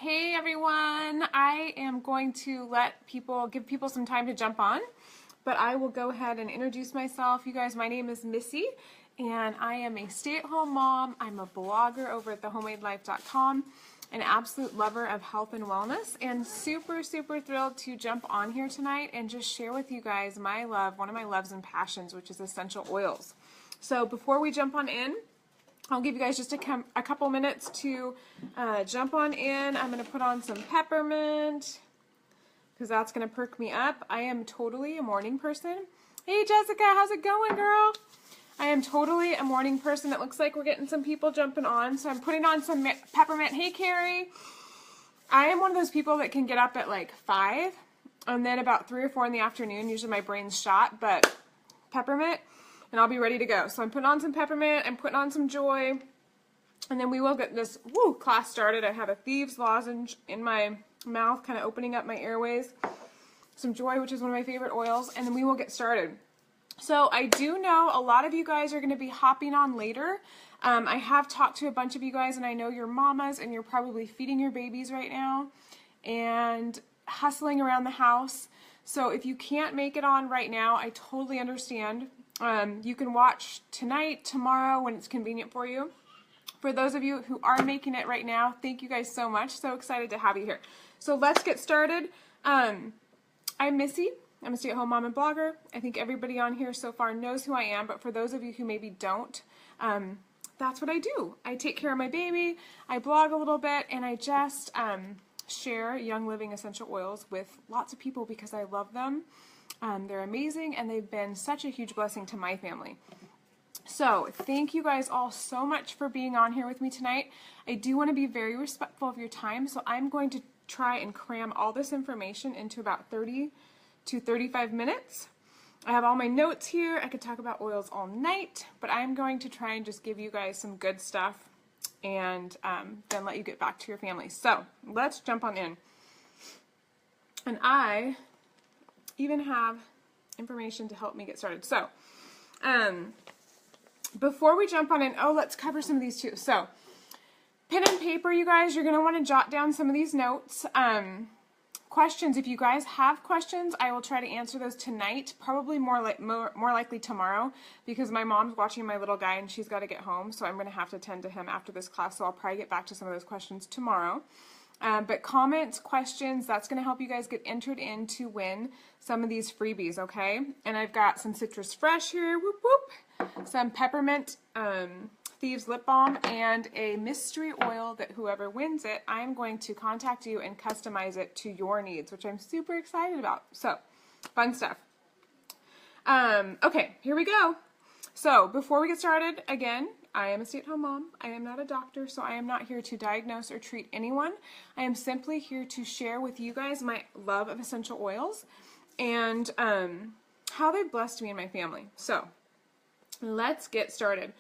Hey everyone, I am going to give people some time to jump on, but I will go ahead and introduce myself. You guys, my name is Missy, and I am a stay-at-home mom. I'm a blogger over at thehomemadelife.com, an absolute lover of health and wellness, and super thrilled to jump on here tonight and just share with you guys my love, one of my loves and passions, which is essential oils. So before we jump on in, I'll give you guys just a couple minutes to jump on in. I'm going to put on some peppermint because that's going to perk me up. I am totally a morning person. Hey Jessica, how's it going, girl? I am totally a morning person. It looks like we're getting some people jumping on, so I'm putting on some peppermint. Hey Carrie. I am one of those people that can get up at like 5 and then about 3 or 4 in the afternoon, usually my brain's shot, but peppermint, and I'll be ready to go. So I'm putting on some peppermint, I'm putting on some joy, and then we will get this class started. I have a thieves lozenge in my mouth, kind of opening up my airways. Some joy, which is one of my favorite oils, and then we will get started. So I do know a lot of you guys are going to be hopping on later. I have talked to a bunch of you guys, and I know you're mamas, and you're probably feeding your babies right now, and hustling around the house. So if you can't make it on right now, I totally understand. You can watch tonight, tomorrow, when it's convenient for you. For those of you who are making it right now, thank you guys so much. So excited to have you here. So let's get started. I'm Missy. I'm a stay-at-home mom and blogger. I think everybody on here so far knows who I am, but for those of you who maybe don't, that's what I do. I take care of my baby, I blog a little bit, and I just share Young Living essential oils with lots of people because I love them. They're amazing, and they've been such a huge blessing to my family. So thank you guys all so much for being on here with me tonight. I do want to be very respectful of your time, so I'm going to try and cram all this information into about 30 to 35 minutes. I have all my notes here. I could talk about oils all night, but I'm going to try and just give you guys some good stuff and then let you get back to your family. So let's jump on in. And I even have information to help me get started. So before we jump on in, let's cover some of these too. So pen and paper, you guys, you're going to want to jot down some of these notes. Questions, if you guys have questions, I will try to answer those tonight, probably more likely tomorrow, because my mom's watching my little guy and she's got to get home, so I'm going to have to attend to him after this class, so I'll probably get back to some of those questions tomorrow. But comments, questions, that's going to help you guys get entered in to win some of these freebies, okay? And I've got some Citrus Fresh here, whoop whoop, some peppermint Thieves lip balm, and a mystery oil that whoever wins it, I'm going to contact you and customize it to your needs, which I'm super excited about. So, fun stuff. Okay, here we go. So, before we get started, again, I am a stay-at-home mom. I am not a doctor, so I am not here to diagnose or treat anyone. I am simply here to share with you guys my love of essential oils and how they've blessed me and my family. So, let's get started.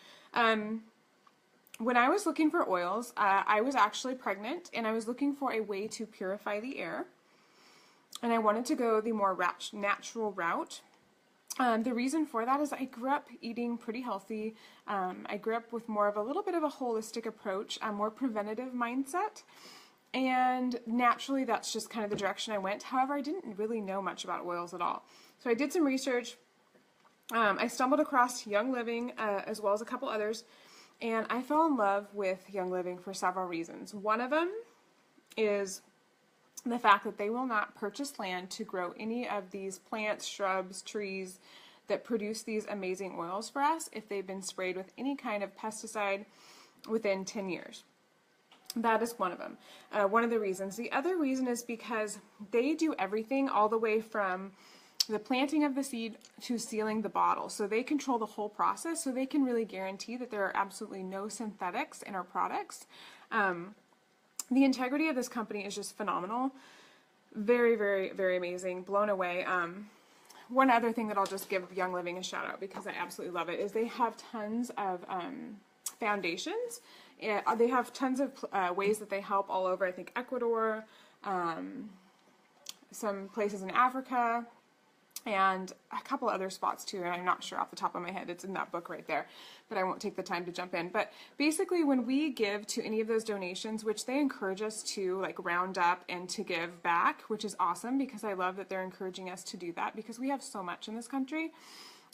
When I was looking for oils, I was actually pregnant, and I was looking for a way to purify the air, and I wanted to go the more natural route. The reason for that is I grew up eating pretty healthy. I grew up with more of a little bit of a holistic approach, a more preventative mindset, and naturally that's just kind of the direction I went. However, I didn't really know much about oils at all. So I did some research. I stumbled across Young Living as well as a couple others, and I fell in love with Young Living for several reasons. One of them is the fact that they will not purchase land to grow any of these plants, shrubs, trees that produce these amazing oils for us if they've been sprayed with any kind of pesticide within 10 years. That is one of them. One of the reasons. The other reason is because they do everything all the way from the planting of the seed to sealing the bottle. So they control the whole process, so they can really guarantee that there are absolutely no synthetics in our products. The integrity of this company is just phenomenal. Very amazing. Blown away. One other thing that I'll just give Young Living a shout out because I absolutely love it is they have tons of foundations. They have tons of ways that they help all over, I think Ecuador, some places in Africa, and a couple other spots too, and I'm not sure off the top of my head. It's in that book right there, but I won't take the time to jump in. But basically, when we give to any of those donations, which they encourage us to like round up and to give back, which is awesome because I love that they're encouraging us to do that because we have so much in this country.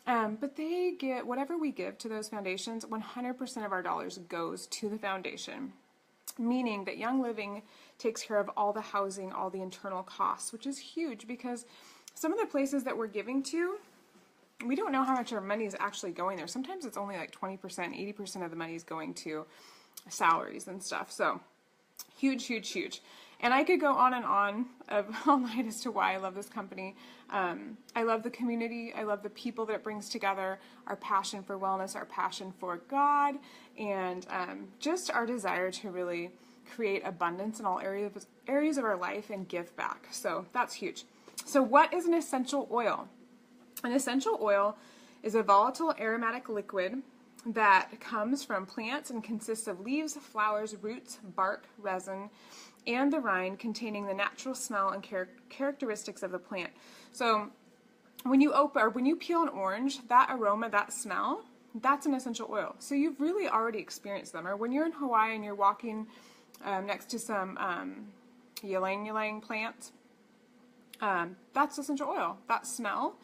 But they get, whatever we give to those foundations, 100% of our dollars goes to the foundation, meaning that Young Living takes care of all the housing, all the internal costs, which is huge because some of the places that we're giving to, we don't know how much our money is actually going there. Sometimes it's only like 20%, 80% of the money is going to salaries and stuff. So huge, huge, huge. And I could go on and on all night as to why I love this company. I love the community. I love the people that it brings together, our passion for wellness, our passion for God, and just our desire to really create abundance in all areas of our life and give back. So that's huge. So what is an essential oil? An essential oil is a volatile aromatic liquid that comes from plants and consists of leaves, flowers, roots, bark, resin, and the rind containing the natural smell and characteristics of the plant. So when you peel an orange, that aroma, that smell, that's an essential oil. So you've really already experienced them. Or when you're in Hawaii and you're walking next to some ylang-ylang plants, that's essential oil. That smell,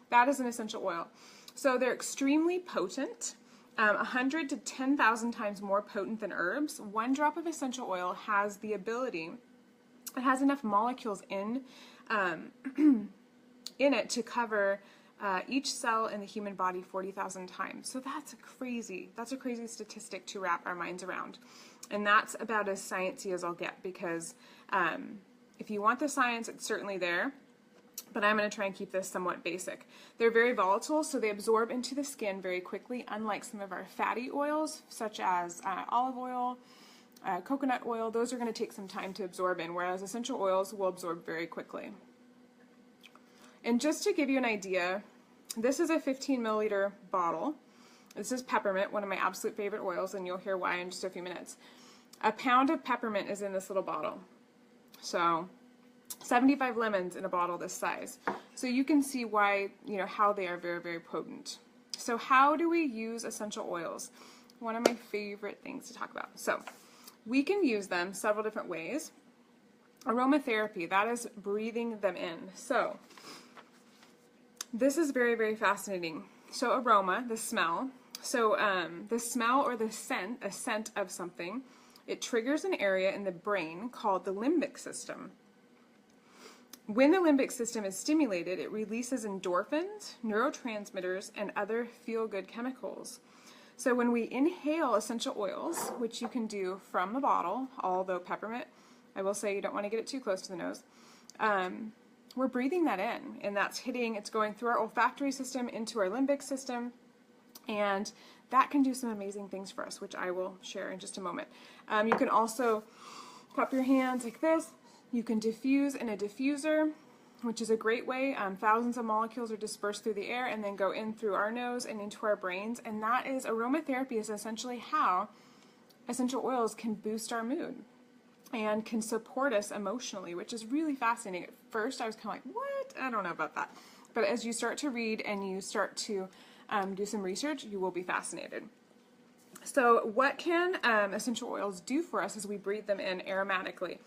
that is an essential oil. So they're extremely potent, 100 to 10,000 times more potent than herbs. One drop of essential oil has the ability, it has enough molecules in it to cover each cell in the human body 40,000 times. So that's a crazy statistic to wrap our minds around. And that's about as sciencey as I'll get because if you want the science, it's certainly there, but I'm going to try and keep this somewhat basic. They're very volatile, so they absorb into the skin very quickly, unlike some of our fatty oils, such as olive oil, coconut oil. Those are going to take some time to absorb in, whereas essential oils will absorb very quickly. And just to give you an idea, this is a 15 milliliter bottle. This is peppermint, one of my absolute favorite oils, and you'll hear why in just a few minutes. A pound of peppermint is in this little bottle. So 75 lemons in a bottle this size. So you can see why, how they are very, very potent. So how do we use essential oils? One of my favorite things to talk about. So we can use them several different ways. Aromatherapy, that is breathing them in. So this is very, very fascinating. So aroma, the smell. So the smell or the scent, a scent of something, it triggers an area in the brain called the limbic system. When the limbic system is stimulated, it releases endorphins, neurotransmitters, and other feel-good chemicals. So when we inhale essential oils, which you can do from the bottle, although peppermint, I will say you don't want to get it too close to the nose, we're breathing that in, and it's going through our olfactory system into our limbic system, and that can do some amazing things for us, which I will share in just a moment. You can also cup your hands like this. You can diffuse in a diffuser, which is a great way. Thousands of molecules are dispersed through the air and then go in through our nose and into our brains, and that is, aromatherapy is essentially how essential oils can boost our mood and can support us emotionally, which is really fascinating. At first I was kind of like, what? I don't know about that. But as you start to read and you start to do some research, you will be fascinated. So what can essential oils do for us as we breathe them in aromatically?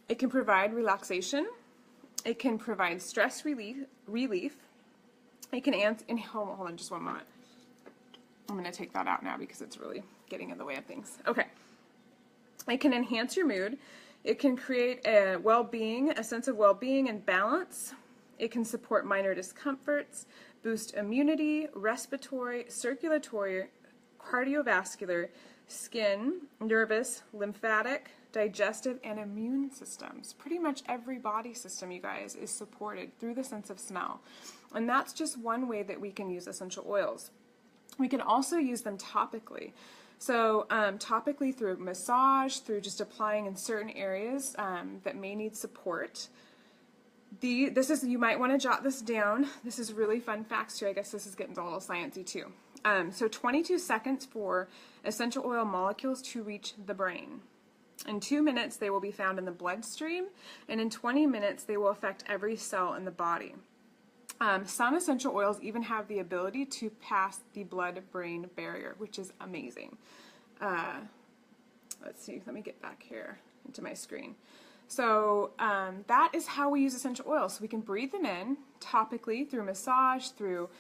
It can provide relaxation. It can provide stress relief. It can hold on just one moment. I'm going to take that out now because it's really getting in the way of things. Okay. It can enhance your mood. It can create a sense of well-being and balance. It can support minor discomforts, boost immunity, respiratory, circulatory, cardiovascular, skin, nervous, lymphatic, digestive, and immune systems. Pretty much every body system, you guys, is supported through the sense of smell. And that's just one way that we can use essential oils. We can also use them topically. So topically through massage, through just applying in certain areas that may need support. You might want to jot this down. This is really fun facts too. I guess this is getting a little sciencey too. So 22 seconds for essential oil molecules to reach the brain. In 2 minutes, they will be found in the bloodstream, and in 20 minutes, they will affect every cell in the body. Some essential oils even have the ability to pass the blood-brain barrier, which is amazing. Let's see, let me get back here into my screen. So that is how we use essential oils. So we can breathe them in topically through massage, through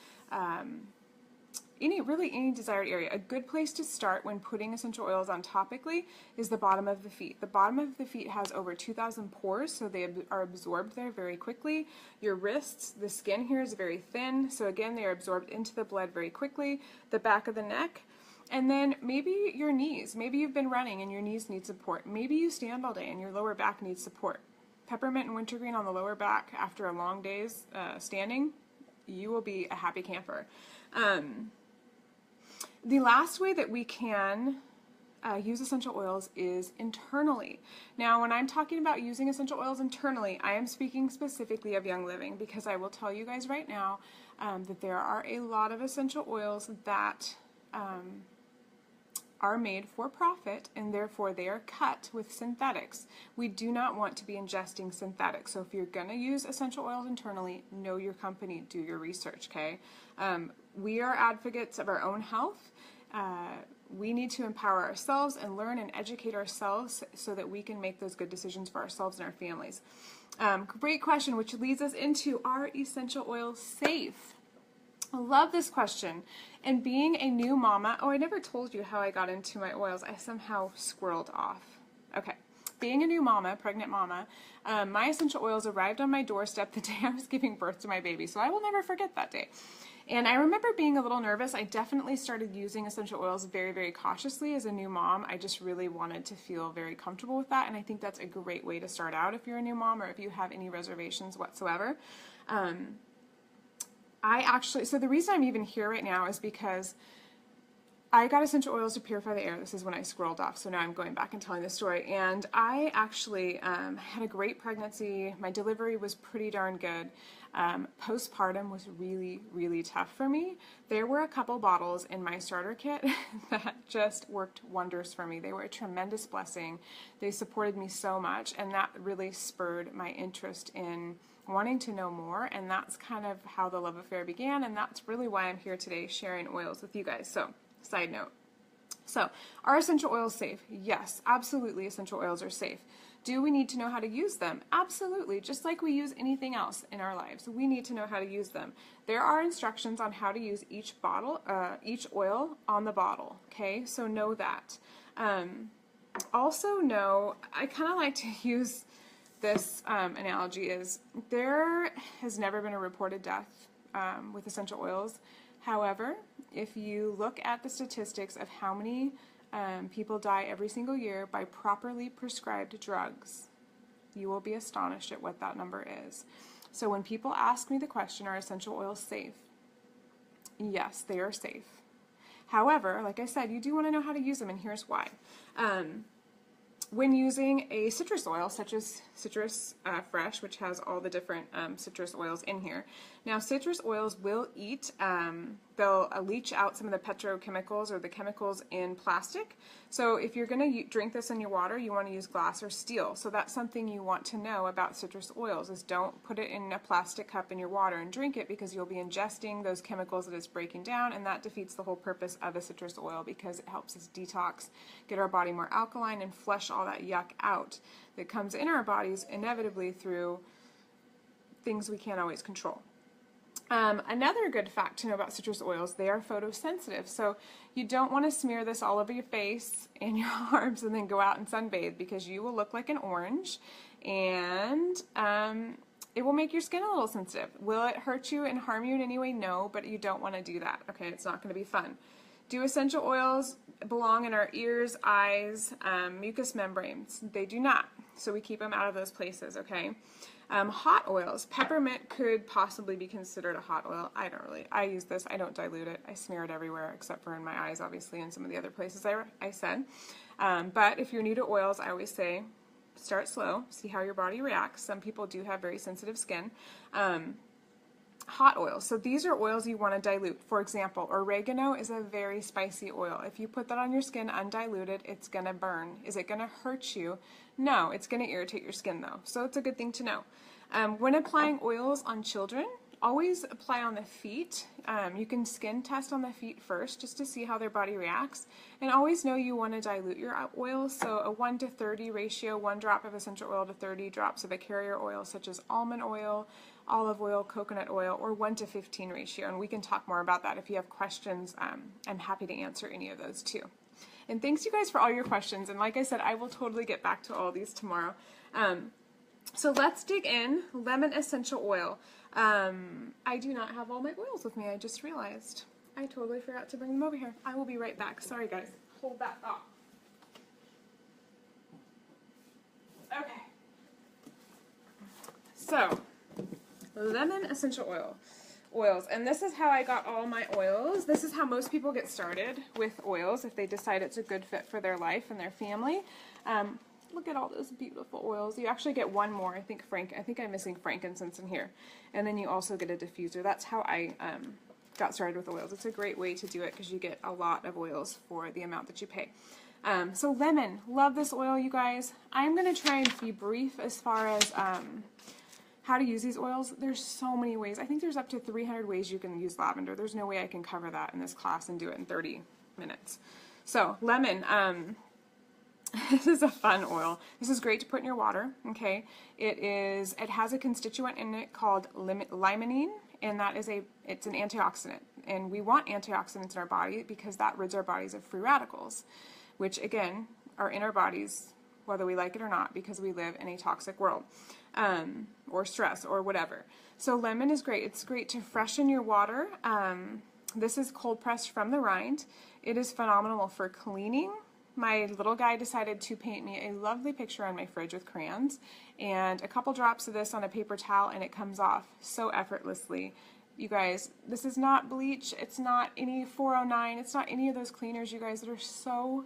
any desired area. A good place to start when putting essential oils on topically is the bottom of the feet. The bottom of the feet has over 2,000 pores, so they are absorbed there very quickly. Your wrists, the skin here is very thin, so again, they are absorbed into the blood very quickly. The back of the neck, and then maybe your knees. Maybe you've been running and your knees need support. Maybe you stand all day and your lower back needs support. Peppermint and wintergreen on the lower back after a long day's standing, you will be a happy camper. The last way that we can use essential oils is internally. Now, when I'm talking about using essential oils internally, I am speaking specifically of Young Living, because I will tell you guys right now that there are a lot of essential oils that are made for profit, and therefore they are cut with synthetics. We do not want to be ingesting synthetics. So if you're going to use essential oils internally, know your company, do your research, okay? We are advocates of our own health. We need to empower ourselves and learn and educate ourselves so that we can make those good decisions for ourselves and our families. Great question, which leads us into, are essential oils safe? I love this question. And being a new mama, oh, I never told you how I got into my oils. I somehow squirreled off. Okay. Being a new mama, pregnant mama, my essential oils arrived on my doorstep the day I was giving birth to my baby, so I will never forget that day. And I remember being a little nervous. I definitely started using essential oils very, very cautiously as a new mom. I just really wanted to feel very comfortable with that, and I think that's a great way to start out if you're a new mom or if you have any reservations whatsoever. So the reason I'm even here right now is because I got essential oils to purify the air. This is when I scrolled off, so now I'm going back and telling the story. And I actually had a great pregnancy. My delivery was pretty darn good. Postpartum was really, really tough for me. There were a couple bottles in my starter kit that just worked wonders for me. They were a tremendous blessing. They supported me so much, and that really spurred my interest in wanting to know more, and that's kind of how the love affair began, and that's really why I'm here today sharing oils with you guys. So, side note. So, are essential oils safe? Yes, absolutely essential oils are safe. Do we need to know how to use them? Absolutely. Just like we use anything else in our lives, we need to know how to use them. There are instructions on how to use each bottle, each oil on the bottle, okay? So know that. Also know, I kind of like to use this analogy is, there has never been a reported death with essential oils. However, if you look at the statistics of how many people die every single year by properly prescribed drugs, you will be astonished at what that number is. So when people ask me the question, are essential oils safe? Yes, they are safe. However, like I said, you do want to know how to use them, and here's why. When using a citrus oil, such as Citrus Fresh, which has all the different citrus oils in here. Now, citrus oils will they'll leach out some of the petrochemicals or the chemicals in plastic. So if you're going to drink this in your water, you want to use glass or steel. So that's something you want to know about citrus oils, is don't put it in a plastic cup in your water and drink it, because you'll be ingesting those chemicals that it's breaking down, and that defeats the whole purpose of a citrus oil, because it helps us detox, get our body more alkaline, and flush all that yuck out that comes in our bodies inevitably through things we can't always control. Another good fact to know about citrus oils, they are photosensitive, so you don't want to smear this all over your face and your arms and then go out and sunbathe, because you will look like an orange, and it will make your skin a little sensitive. Will it hurt you and harm you in any way? No, but you don't want to do that, okay? It's not going to be fun. Do essential oils belong in our ears, eyes, mucous membranes? They do not, so we keep them out of those places, okay? Hot oils. Peppermint could possibly be considered a hot oil. I use this. I don't dilute it. I smear it everywhere except for in my eyes, obviously, and some of the other places I said. But if you're new to oils, I always say start slow, see how your body reacts. Some people do have very sensitive skin. Hot oils. So these are oils you want to dilute. For example, oregano is a very spicy oil. If you put that on your skin undiluted, it's going to burn. Is it going to hurt you? No, it's going to irritate your skin though. So it's a good thing to know. When applying oils on children, always apply on the feet. You can skin test on the feet first just to see how their body reacts. And always know you want to dilute your oil, so a 1:30 ratio, 1 drop of essential oil to 30 drops of a carrier oil such as almond oil, olive oil, coconut oil, or 1:15 ratio. And we can talk more about that if you have questions. I'm happy to answer any of those too. And thanks you guys for all your questions. And like I said, I will totally get back to all these tomorrow. So let's dig in. Lemon essential oil. I do not have all my oils with me. I just realized. I totally forgot to bring them over here. I will be right back. Sorry guys. Hold that thought. Okay. So, lemon essential oils. And this is how I got all my oils. This is how most people get started with oils if they decide it's a good fit for their life and their family. Look at all those beautiful oils. You actually get one more. I think I'm missing frankincense in here. And then you also get a diffuser. That's how I got started with oils. It's a great way to do it because you get a lot of oils for the amount that you pay. So lemon, love this oil, you guys. I'm going to try and be brief as far as how to use these oils. There's so many ways. I think there's up to 300 ways you can use lavender. There's no way I can cover that in this class and do it in 30 minutes. So lemon, this is a fun oil. This is great to put in your water, okay? It has a constituent in it called limonene, and it's an antioxidant. And we want antioxidants in our body because that rids our bodies of free radicals, which again are in our bodies whether we like it or not because we live in a toxic world, or stress or whatever. So lemon is great. It's great to freshen your water. This is cold pressed from the rind. It is phenomenal for cleaning. My little guy decided to paint me a lovely picture on my fridge with crayons, and a couple drops of this on a paper towel and it comes off so effortlessly. You guys, this is not bleach, it's not any 409, it's not any of those cleaners, you guys, that are so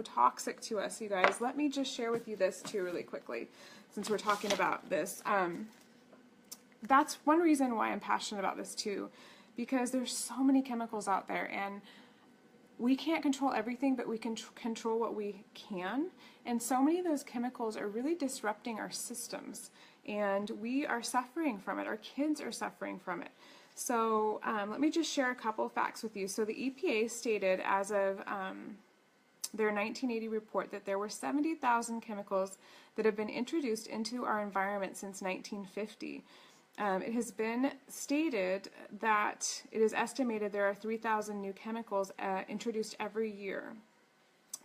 toxic to us, you guys. Let me just share with you this too really quickly, since we're talking about this. That's one reason why I'm passionate about this too, because there's so many chemicals out there, and we can't control everything, but we can control what we can. And so many of those chemicals are really disrupting our systems, and we are suffering from it. Our kids are suffering from it. So let me just share a couple of facts with you. So the EPA stated as of their 1980 report that there were 70,000 chemicals that have been introduced into our environment since 1950. It has been stated that it is estimated there are 3,000 new chemicals introduced every year.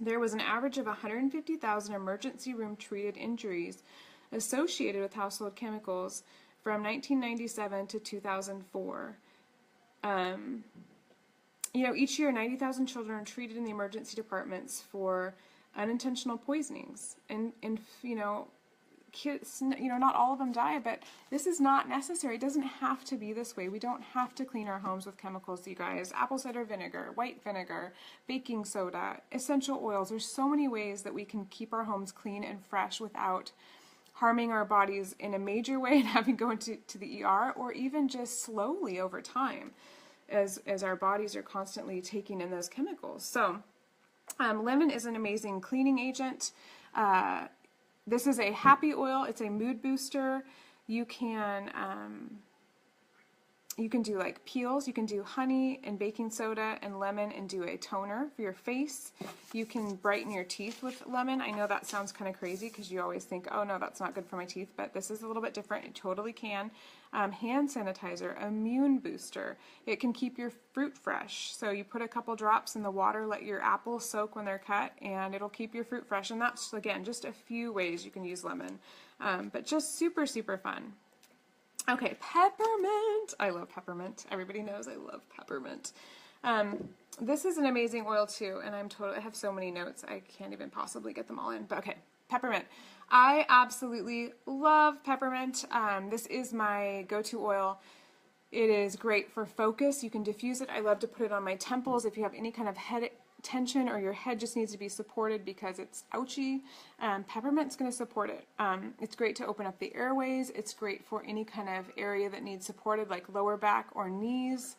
There was an average of 150,000 emergency room treated injuries associated with household chemicals from 1997 to 2004. Each year 90,000 children are treated in the emergency departments for unintentional poisonings. And kids, not all of them die, but this is not necessary. It doesn't have to be this way. We don't have to clean our homes with chemicals, you guys. Apple cider vinegar, white vinegar, baking soda, essential oils. There's so many ways that we can keep our homes clean and fresh without harming our bodies in a major way and having to go into the ER, or even just slowly over time as our bodies are constantly taking in those chemicals. So lemon is an amazing cleaning agent. This is a happy oil. It's a mood booster. You can do like peels. You can do honey and baking soda and lemon and do a toner for your face. You can brighten your teeth with lemon. I know that sounds kind of crazy because you always think, oh no, that's not good for my teeth, but this is a little bit different. It totally can. Hand sanitizer, immune booster. It can keep your fruit fresh. So you put a couple drops in the water, let your apples soak when they're cut, and it'll keep your fruit fresh. And that's, again, just a few ways you can use lemon, but just super, super fun. Okay, peppermint. I love peppermint. Everybody knows I love peppermint. This is an amazing oil too, and I have so many notes, I can't even possibly get them all in. But okay, peppermint. I absolutely love peppermint. This is my go-to oil. It is great for focus. You can diffuse it. I love to put it on my temples if you have any kind of head tension or your head just needs to be supported because it's ouchy. Peppermint's going to support it. It's great to open up the airways. It's great for any kind of area that needs supported, like lower back or knees.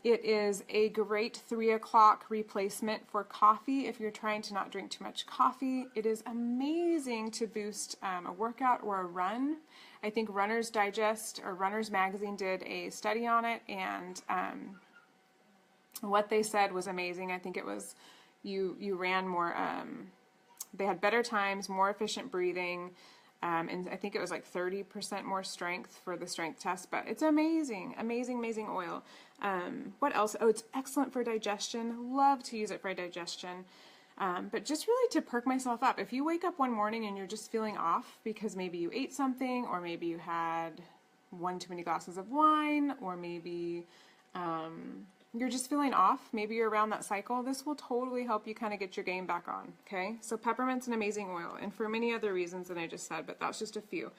It is a great 3 o'clock replacement for coffee if you're trying to not drink too much coffee. It is amazing to boost a workout or a run. I think Runner's Digest or Runner's Magazine did a study on it, and what they said was amazing. I think it was you ran more, they had better times, more efficient breathing, and I think it was like 30% more strength for the strength test, but it's amazing, amazing, amazing oil. What else? Oh, it's excellent for digestion. Love to use it for digestion. But just really to perk myself up. If you wake up one morning and you're just feeling off because maybe you ate something, or maybe you had one too many glasses of wine, or maybe you're just feeling off, maybe you're around that cycle, this will totally help you kind of get your game back on, okay? So peppermint's an amazing oil, and for many other reasons than I just said, but that's just a few.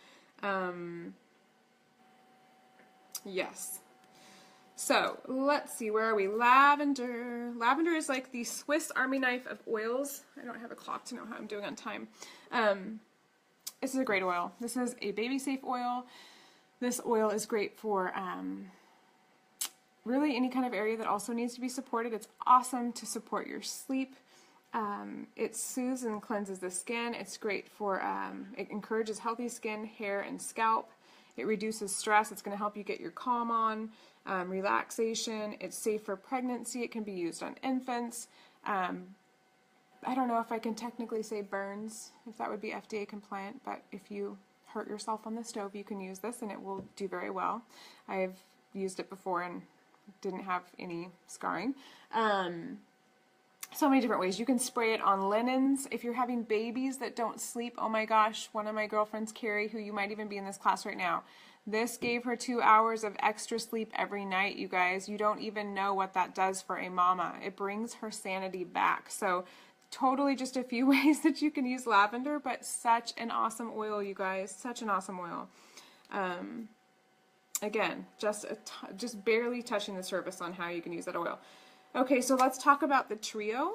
Yes. So let's see, where are we? Lavender. Lavender is like the Swiss Army knife of oils. I don't have a clock to know how I'm doing on time. This is a great oil. This is a baby safe oil. This oil is great for really any kind of area that also needs to be supported. It's awesome to support your sleep. It soothes and cleanses the skin. It's great for, it encourages healthy skin, hair, and scalp. It reduces stress. It's going to help you get your calm on. Relaxation. It's safe for pregnancy. It can be used on infants. I don't know if I can technically say burns, if that would be FDA compliant, but if you hurt yourself on the stove, you can use this and it will do very well. I've used it before and didn't have any scarring. So many different ways. You can spray it on linens. If you're having babies that don't sleep, oh my gosh, one of my girlfriends, Carrie, who you might even be in this class right now, this gave her 2 hours of extra sleep every night, you guys. You don't even know what that does for a mama. It brings her sanity back. So totally just a few ways that you can use lavender, but such an awesome oil, you guys. Such an awesome oil. Again, just barely touching the surface on how you can use that oil. Okay, so let's talk about the trio,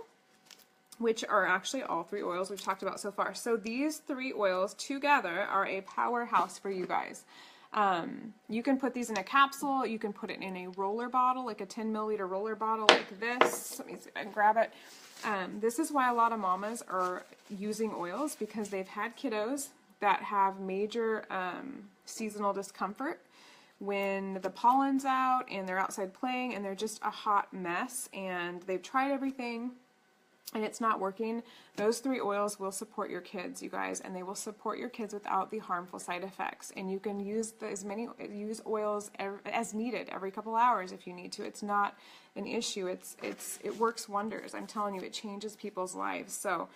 which are actually all 3 oils we've talked about so far. So these 3 oils together are a powerhouse for you guys. You can put these in a capsule. You can put it in a roller bottle, like a 10 milliliter roller bottle like this. Let me see if I can grab it. This is why a lot of mamas are using oils, because they've had kiddos that have major seasonal discomfort when the pollen's out and they're outside playing and they're just a hot mess and they've tried everything and it's not working. Those 3 oils will support your kids, you guys, and they will support your kids without the harmful side effects. And you can use use oils as needed every couple hours if you need to. It's not an issue. It works wonders. I'm telling you, it changes people's lives. So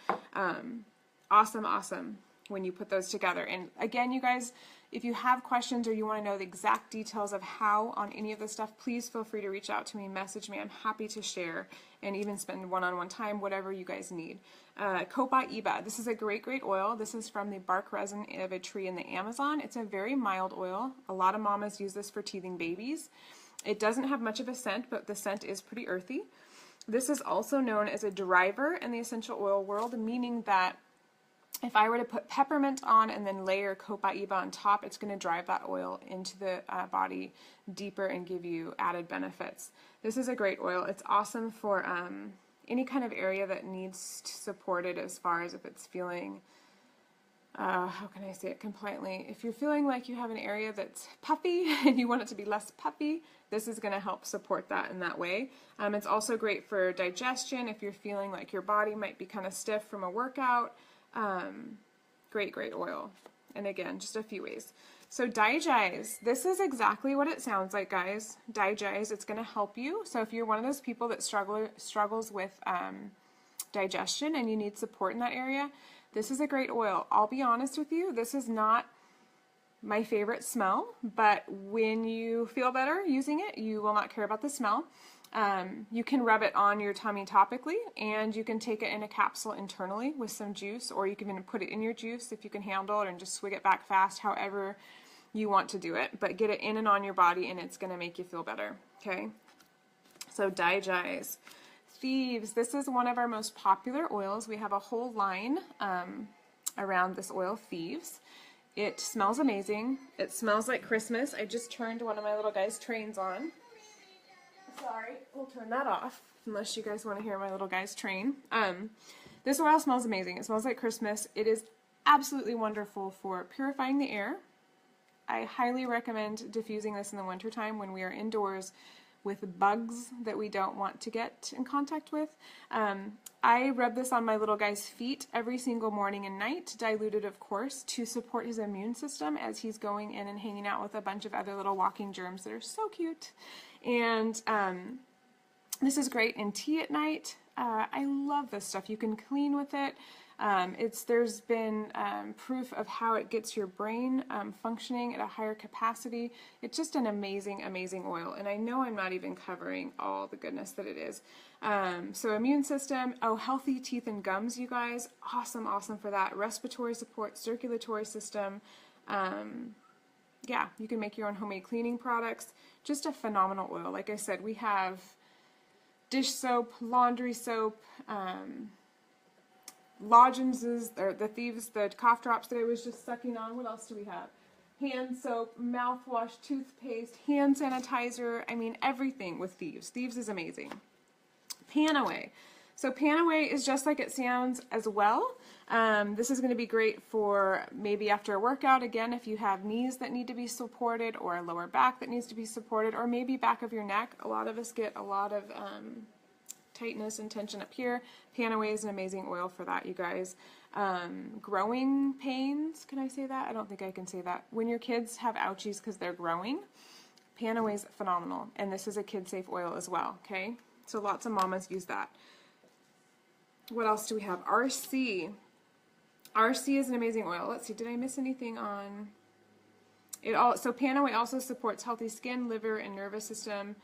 awesome when you put those together. And again, you guys, if you have questions or you want to know the exact details of how on any of this stuff, please feel free to reach out to me, message me. I'm happy to share and even spend one-on-one time, whatever you guys need. Copaiba. This is a great oil. This is from the bark resin of a tree in the Amazon. It's a very mild oil. A lot of mamas use this for teething babies. It doesn't have much of a scent, but the scent is pretty earthy. This is also known as a driver in the essential oil world, meaning that if I were to put peppermint on and then layer copaiba on top, it's going to drive that oil into the body deeper and give you added benefits. This is a great oil. It's awesome for any kind of area that needs supported, as far as if it's feeling, how can I say it compliantly? If you're feeling like you have an area that's puffy and you want it to be less puffy, this is going to help support that in that way. It's also great for digestion if you're feeling like your body might be kind of stiff from a workout. Great oil. And again, just a few ways. So Digize, this is exactly what it sounds like, guys. Digize, it's going to help you. So if you're one of those people that struggles with digestion and you need support in that area, this is a great oil. I'll be honest with you, this is not my favorite smell, but when you feel better using it, you will not care about the smell. You can rub it on your tummy topically, and you can take it in a capsule internally with some juice, or you can even put it in your juice if you can handle it and just swig it back fast, however you want to do it. But get it in and on your body, and it's going to make you feel better, okay? So Digize. Thieves, this is one of our most popular oils. We have a whole line around this oil, Thieves. It smells amazing. It smells like Christmas. I just turned one of my little guy's trains on. Sorry, we'll turn that off unless you guys want to hear my little guys train. This oil smells amazing. It smells like Christmas. It is absolutely wonderful for purifying the air. I highly recommend diffusing this in the wintertime when we are indoors with bugs that we don't want to get in contact with. I rub this on my little guy's feet every single morning and night, diluted of course, to support his immune system as he's going in and hanging out with a bunch of other little walking germs that are so cute. And this is great in tea at night. I love this stuff. You can clean with it. There's been proof of how it gets your brain functioning at a higher capacity. It's just an amazing, amazing oil. And I know I'm not even covering all the goodness that it is. So immune system, healthy teeth and gums, you guys. Awesome, awesome for that. Respiratory support, circulatory system. Yeah, you can make your own homemade cleaning products. Just a phenomenal oil. Like I said, we have dish soap, laundry soap, lozenges, or the cough drops that I was just sucking on. What else do we have? Hand soap, mouthwash, toothpaste, hand sanitizer. I mean, everything with Thieves. Thieves is amazing. Panaway. So Panaway is just like it sounds as well. This is going to be great for maybe after a workout, again, if you have knees that need to be supported, or a lower back that needs to be supported, or maybe back of your neck. A lot of us get a lot of tightness and tension up here. Panaway is an amazing oil for that, you guys. Growing pains, can I say that? I don't think I can say that. When your kids have ouchies because they're growing, Panaway is phenomenal. And this is a kid-safe oil as well, okay? So lots of mamas use that. What else do we have? RC. RC is an amazing oil. Let's see, did I miss anything on it? So Panaway also supports healthy skin, liver, and nervous system.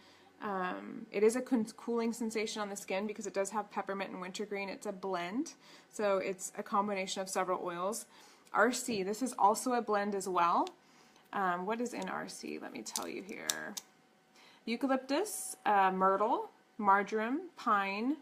It is a cooling sensation on the skin because it does have peppermint and wintergreen. It's a blend, so it's a combination of several oils. RC, this is also a blend as well. What is in RC? Let me tell you here. Eucalyptus, myrtle, marjoram, pine,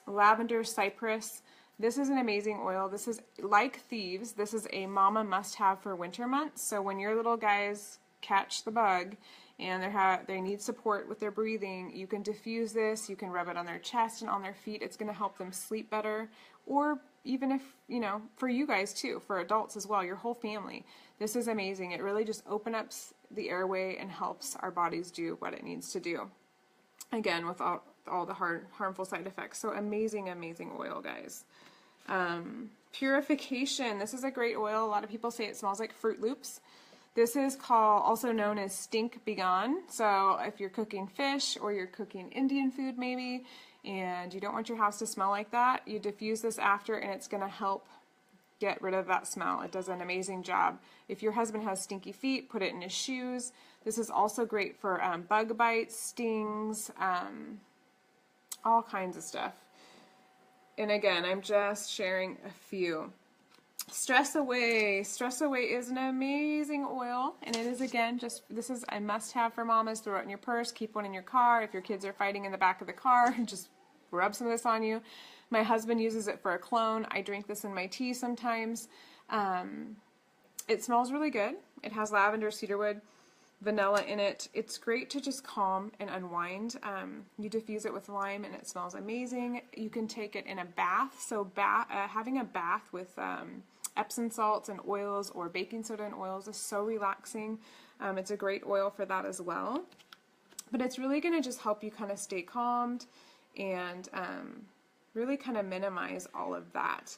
lavender, cypress. This is an amazing oil. This is like Thieves. This is a mama must-have for winter months. So when your little guys catch the bug and they need support with their breathing, you can diffuse this. You can rub it on their chest and on their feet. It's going to help them sleep better. Or even if, you know, for you guys too, for adults as well, your whole family. This is amazing. It really just opens up the airway and helps our bodies do what it needs to do. Again, without all the harmful side effects. So amazing, amazing oil, guys. Purification. This is a great oil. A lot of people say it smells like Fruit Loops. This is also known as Stink Begone. So if you're cooking fish or you're cooking Indian food maybe, and you don't want your house to smell like that, you diffuse this after and it's going to help get rid of that smell. It does an amazing job. If your husband has stinky feet, put it in his shoes. This is also great for bug bites, stings, all kinds of stuff. And again, I'm just sharing a few. Stress Away. Stress Away is an amazing oil, and it is, again, this is a must-have for mamas. Throw it in your purse, keep one in your car. If your kids are fighting in the back of the car, just rub some of this on you. My husband uses it for a clone. I drink this in my tea sometimes. It smells really good. It has lavender, cedarwood, vanilla in it. It's great to just calm and unwind. You diffuse it with lime and it smells amazing. You can take it in a bath. So having a bath with Epsom salts and oils or baking soda and oils is so relaxing. It's a great oil for that as well. But it's really going to just help you kind of stay calmed and really kind of minimize all of that.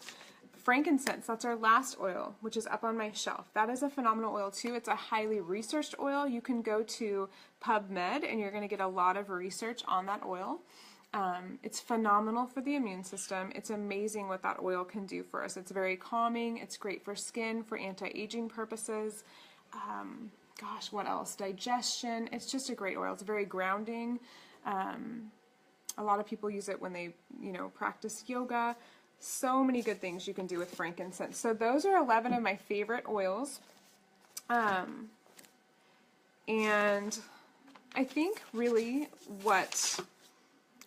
Frankincense, that's our last oil, which is up on my shelf. That is a phenomenal oil too. It's a highly researched oil. You can go to PubMed and you're going to get a lot of research on that oil. It's phenomenal for the immune system. It's amazing what that oil can do for us. It's very calming. It's great for skin, for anti-aging purposes. Gosh, what else? Digestion. It's just a great oil. It's very grounding. A lot of people use it when they, practice yoga. So many good things you can do with frankincense. So those are 11 of my favorite oils. And I think really what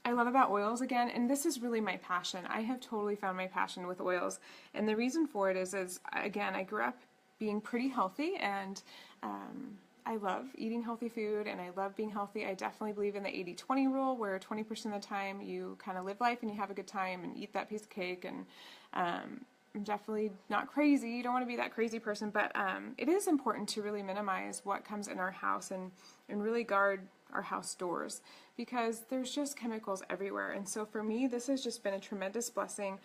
I love about oils, again, and this is really my passion. I have totally found my passion with oils. And the reason for it is again, I grew up being pretty healthy, and I love eating healthy food and I love being healthy. I definitely believe in the 80-20 rule, where 20% of the time you kind of live life and you have a good time and eat that piece of cake. And I'm definitely not crazy. You don't want to be that crazy person, but it is important to really minimize what comes in our house and really guard our house doors, because there's just chemicals everywhere. And so for me, this has just been a tremendous blessing.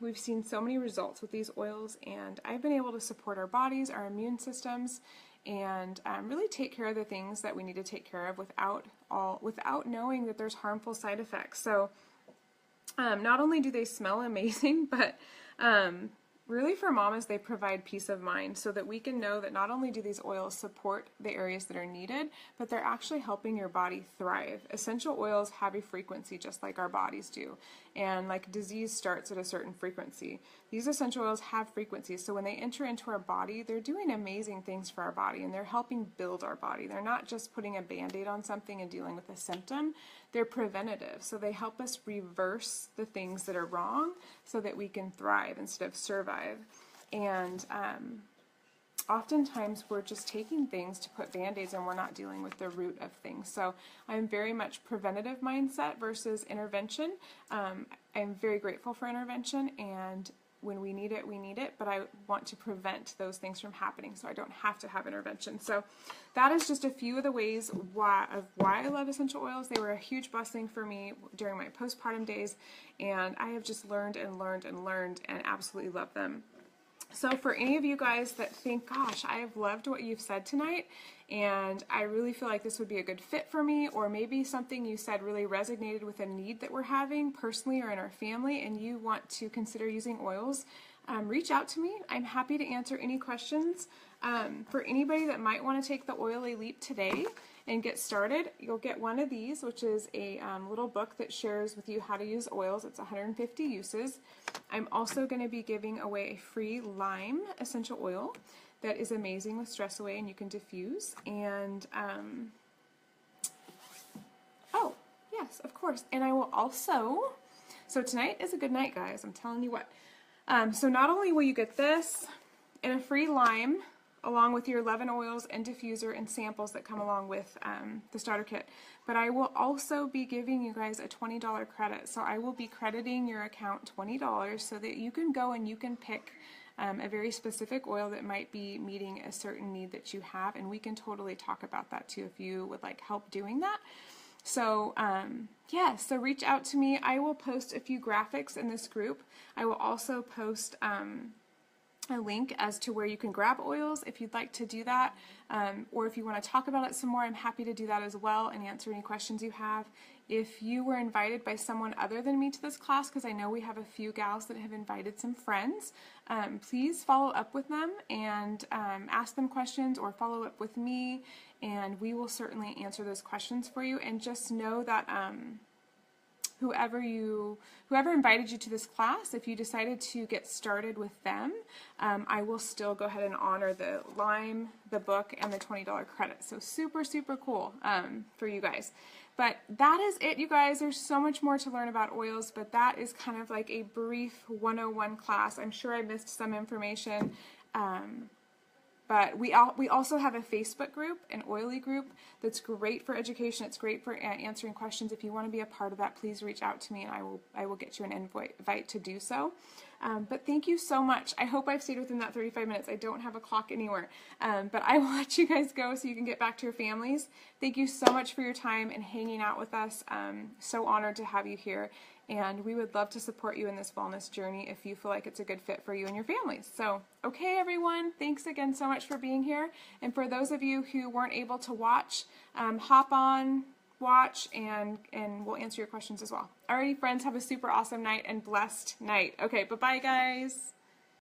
We've seen so many results with these oils, and I've been able to support our bodies, our immune systems, and really take care of the things that we need to take care of without knowing that there's harmful side effects. So not only do they smell amazing, but really for mamas, they provide peace of mind, so that we can know that not only do these oils support the areas that are needed, but they're actually helping your body thrive. Essential oils have a frequency just like our bodies do, and like disease starts at a certain frequency. These essential oils have frequencies, so when they enter into our body, they're doing amazing things for our body, and they're helping build our body. They're not just putting a band-aid on something and dealing with a symptom. They're preventative, so they help us reverse the things that are wrong so that we can thrive instead of survive. And oftentimes we're just taking things to put band-aids and we're not dealing with the root of things. So I'm very much preventative mindset versus intervention. I'm very grateful for intervention, and when we need it, but I want to prevent those things from happening so I don't have to have intervention. So that is just a few of the ways why I love essential oils. They were a huge blessing for me during my postpartum days, and I have just learned and absolutely love them. So for any of you guys that think, gosh, I have loved what you've said tonight, and I really feel like this would be a good fit for me, or maybe something you said really resonated with a need that we're having personally or in our family, and you want to consider using oils, reach out to me. I'm happy to answer any questions. For anybody that might want to take the Oily Leap today and get started, you'll get one of these, which is a little book that shares with you how to use oils. It's 150 uses. I'm also going to be giving away a free lime essential oil that is amazing with stress away and you can diffuse. And oh yes, of course. And I will also, so tonight is a good night, guys, I'm telling you what. So not only will you get this and a free lime along with your 11 oils and diffuser and samples that come along with the starter kit, but I will also be giving you guys a $20 credit. So I will be crediting your account $20 so that you can go and you can pick a very specific oil that might be meeting a certain need that you have, and we can totally talk about that too if you would like help doing that. So yeah, so reach out to me. I will post a few graphics in this group. I will also post a link as to where you can grab oils if you'd like to do that, or if you want to talk about it some more, I'm happy to do that as well and answer any questions you have. If you were invited by someone other than me to this class, because I know we have a few gals that have invited some friends, please follow up with them and ask them questions, or follow up with me, and we will certainly answer those questions for you. And just know that whoever invited you to this class, if you decided to get started with them, I will still go ahead and honor the lime, the book, and the $20 credit. So super, super cool for you guys. But that is it, you guys. There's so much more to learn about oils, but that is kind of like a brief 101 class. I'm sure I missed some information. But we also have a Facebook group, an Oily group, that's great for education. It's great for answering questions. If you want to be a part of that, please reach out to me, and I will get you an invite to do so. But thank you so much. I hope I've stayed within that 35 minutes. I don't have a clock anywhere. But I will let you guys go so you can get back to your families. Thank you so much for your time and hanging out with us. So honored to have you here. And we would love to support you in this wellness journey if you feel like it's a good fit for you and your families. So, okay, everyone, thanks again so much for being here. And for those of you who weren't able to watch, hop on, watch, and we'll answer your questions as well. Alrighty, friends, have a super awesome night and blessed night. Okay, bye-bye, guys.